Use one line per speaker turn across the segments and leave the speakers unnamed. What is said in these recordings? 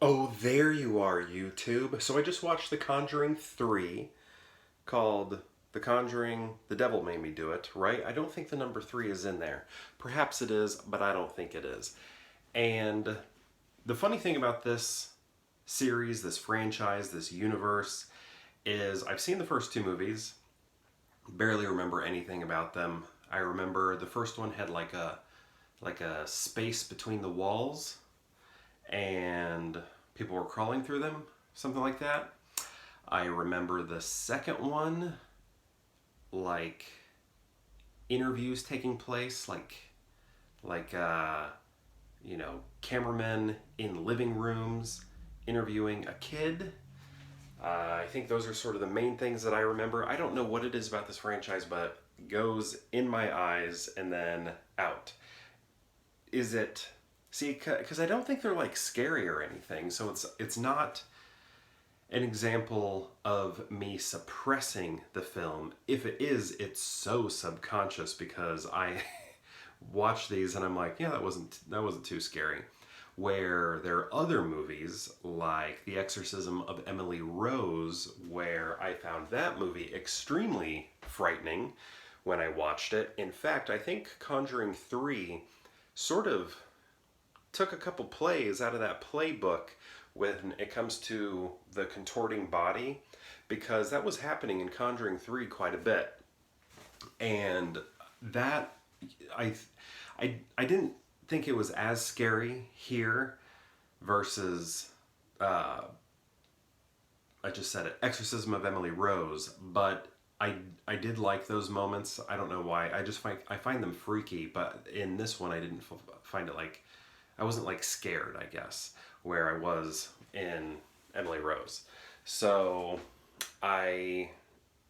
Oh, there you are, YouTube. So I just watched The Conjuring 3, called The Conjuring, The Devil Made Me Do It, right? I don't think the number 3 is in there. Perhaps it is, but I don't think it is. And the funny thing about this series, this franchise, this universe, is I've seen the first two movies, barely remember anything about them. I remember the first one had like a space between the walls and people were crawling through them, something like that. I remember the second one, like interviews taking place, like cameramen in living rooms interviewing a kid. I think those are sort of the main things that I remember. I don't know what it is about this franchise, but it goes in my eyes and then out. Is it? See, because I don't think they're like scary or anything, so it's not an example of me suppressing the film. If it is, it's so subconscious because I watch these and I'm like, yeah, that wasn't too scary. Where there are other movies like The Exorcism of Emily Rose, where I found that movie extremely frightening when I watched it. In fact, I think Conjuring 3 sort of took a couple plays out of that playbook when it comes to the contorting body, because that was happening in Conjuring 3 quite a bit. And that I I didn't think it was as scary here versus I just said it, Exorcism of Emily Rose, but I did like those moments. I don't know why. I find them freaky, but in this one I didn't find it like, I wasn't like scared, I guess, where I was in Emily Rose. So I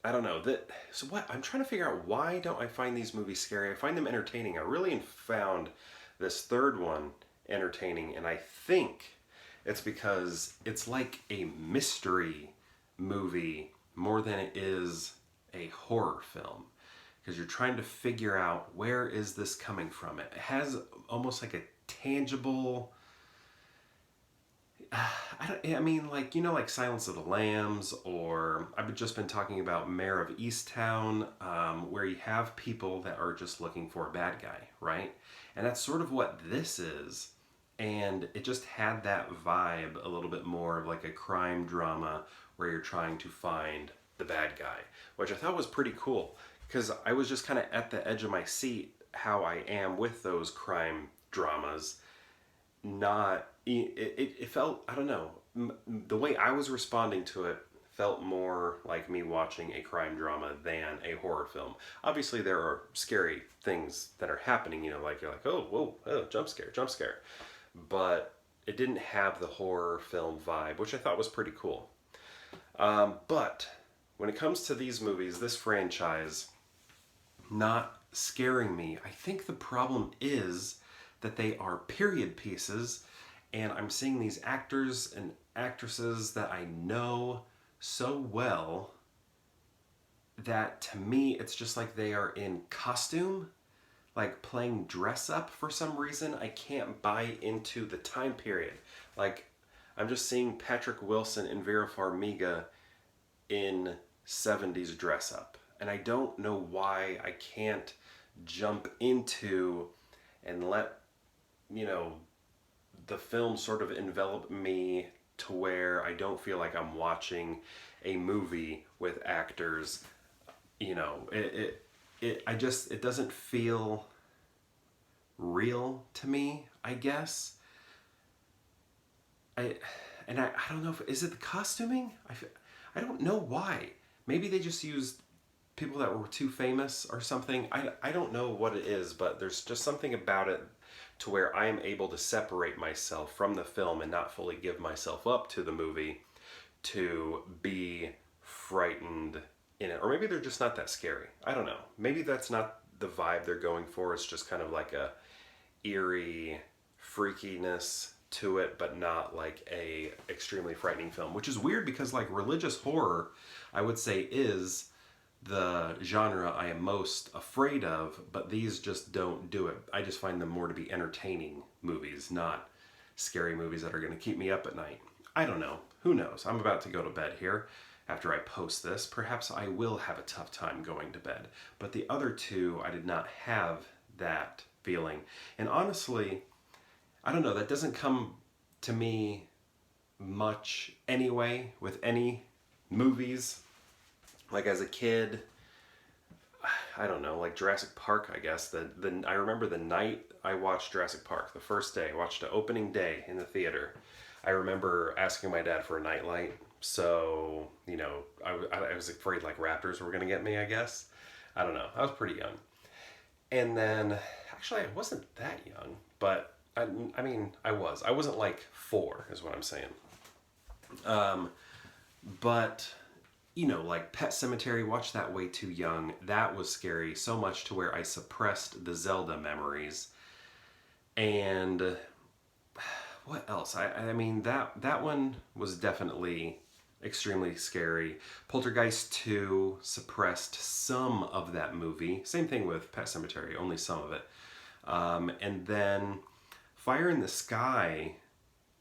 don't know that. So what I'm trying to figure out, why don't I find these movies scary? I find them entertaining. I really found this third one entertaining, and I think it's because it's like a mystery movie more than it is a horror film, because you're trying to figure out, where is this coming from. It has almost like a tangible, I mean, like, like Silence of the Lambs, or I've just been talking about Mayor of Easttown, where you have people that are just looking for a bad guy, right? And that's sort of what this is. And it just had that vibe a little bit more of like a crime drama where you're trying to find the bad guy, which I thought was pretty cool, because I was just kind of at the edge of my seat, how I am with those crime dramas. Not it felt, I don't know, the way I was responding to it felt more like me watching a crime drama than a horror film. Obviously there are scary things that are happening, like you're like, oh, whoa, oh, jump scare, jump scare, but it didn't have the horror film vibe, which I thought was pretty cool. But when it comes to these movies, this franchise not scaring me, I think the problem is that they are period pieces, and I'm seeing these actors and actresses that I know so well that to me it's just like they are in costume, like playing dress up for some reason. I can't buy into the time period. Like, I'm just seeing Patrick Wilson and Vera Farmiga in 70s dress up, and I don't know why I can't jump into and let the film sort of envelop me to where I don't feel like I'm watching a movie with actors. It doesn't feel real to me, I guess. I don't know if, is it the costuming? I don't know why. Maybe they just used people that were too famous or something. I don't know what it is, but there's just something about it to where I am able to separate myself from the film and not fully give myself up to the movie to be frightened in it. Or maybe they're just not that scary. I don't know. Maybe that's not the vibe they're going for. It's just kind of like a eerie freakiness to it, but not like a extremely frightening film, which is weird because like religious horror, I would say, is the genre I am most afraid of, but these just don't do it. I just find them more to be entertaining movies, not scary movies that are going to keep me up at night. I don't know. Who knows? I'm about to go to bed here. After I post this, perhaps I will have a tough time going to bed. But the other two, I did not have that feeling. And honestly, I don't know, that doesn't come to me much anyway with any movies. Like as a kid, I don't know, like Jurassic Park, I guess. I remember the night I watched Jurassic Park, the first day, I watched the opening day in the theater. I remember asking my dad for a nightlight. So, you know, I was afraid like raptors were going to get me, I guess. I don't know. I was pretty young. And then, actually, I wasn't that young, but I mean, I was. I wasn't like 4, is what I'm saying. But, you know, like Pet Cemetery, watched that way too young. That was scary so much to where I suppressed the Zelda memories. And what else? I mean, that one was definitely extremely scary. Poltergeist 2 suppressed some of that movie. Same thing with Pet Cemetery, only some of it. And then Fire in the Sky,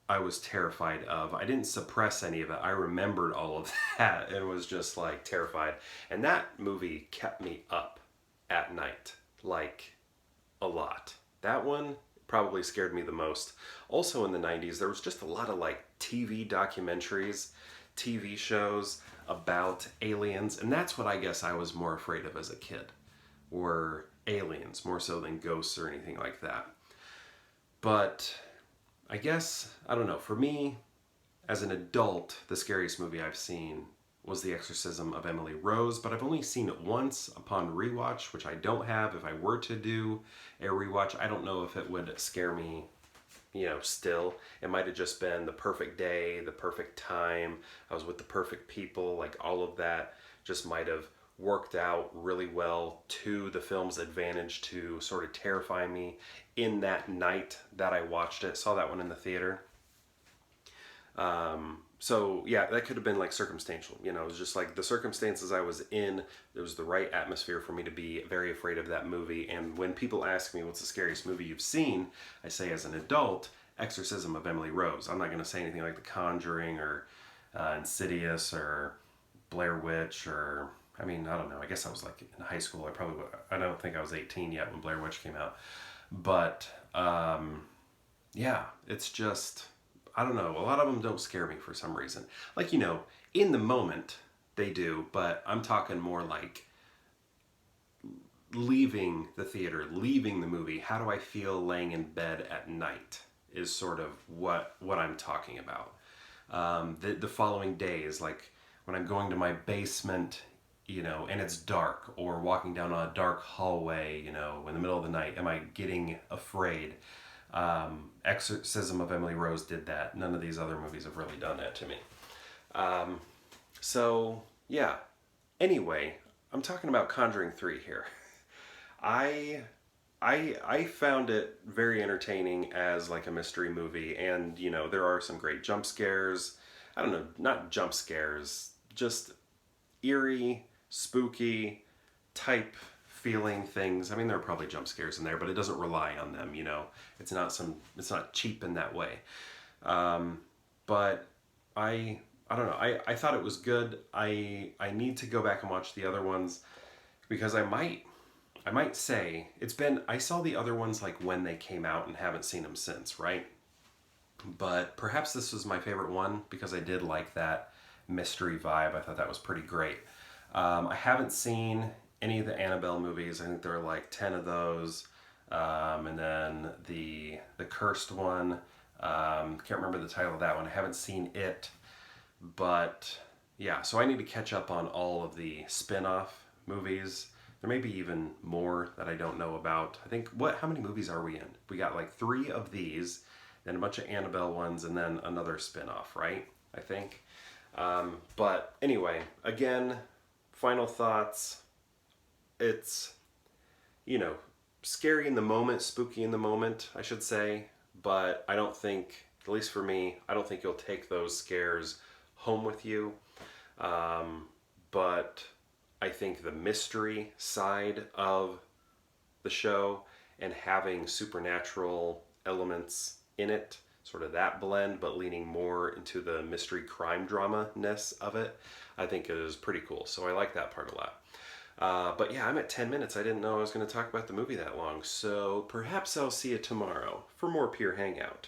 I was terrified of. I didn't suppress any of it. I remembered all of that and was just like terrified. And that movie kept me up at night, like a lot. That one probably scared me the most. Also in the 90s, there was just a lot of like TV documentaries, TV shows about aliens. And that's what I guess I was more afraid of as a kid, were aliens, more so than ghosts or anything like that. But I guess, I don't know, for me, as an adult, the scariest movie I've seen was The Exorcism of Emily Rose, but I've only seen it once upon rewatch, which I don't have. If I were to do a rewatch, I don't know if it would scare me, you know, still. It might have just been the perfect day, the perfect time. I was with the perfect people, like all of that just might have worked out really well to the film's advantage to sort of terrify me in that night that I watched it. Saw that one in the theater. So yeah, that could have been like circumstantial. You know, it was just like the circumstances I was in, it was the right atmosphere for me to be very afraid of that movie. And when people ask me what's the scariest movie you've seen, I say as an adult, Exorcism of Emily Rose. I'm not going to say anything like The Conjuring or Insidious or Blair Witch or, I mean, I don't know. I guess I was like in high school. I don't think I was 18 yet when Blair Witch came out. But yeah, it's just, I don't know. A lot of them don't scare me for some reason. Like, you know, in the moment they do, but I'm talking more like leaving the theater, leaving the movie. How do I feel laying in bed at night is sort of what I'm talking about. The following days, like when I'm going to my basement, you know, and it's dark, or walking down a dark hallway, you know, in the middle of the night, am I getting afraid? Exorcism of Emily Rose did that. None of these other movies have really done that to me. So yeah. Anyway, I'm talking about Conjuring 3 here. I found it very entertaining as like a mystery movie, and you know, there are some great jump scares. I don't know, not jump scares, just eerie, spooky type feeling things. I mean, there are probably jump scares in there, but it doesn't rely on them, you know. It's not cheap in that way. But I don't know. I thought it was good. I need to go back and watch the other ones because I might say I saw the other ones like when they came out and haven't seen them since, right? But perhaps this was my favorite one because I did like that mystery vibe. I thought that was pretty great. I haven't seen any of the Annabelle movies. I think there are like 10 of those. And then the cursed one, can't remember the title of that one. I haven't seen it, but yeah, so I need to catch up on all of the spin-off movies. There may be even more that I don't know about. I think, how many movies are we in? We got like 3 of these, then a bunch of Annabelle ones, and then another spin-off, right? I think. But anyway, again, final thoughts. It's, you know, scary in the moment, spooky in the moment, I should say. But I don't think, at least for me, I don't think you'll take those scares home with you. But I think the mystery side of the show and having supernatural elements in it sort of that blend, but leaning more into the mystery crime drama-ness of it, I think is pretty cool. So I like that part a lot. But yeah, I'm at 10 minutes. I didn't know I was going to talk about the movie that long. So perhaps I'll see you tomorrow for more Pure Hangout.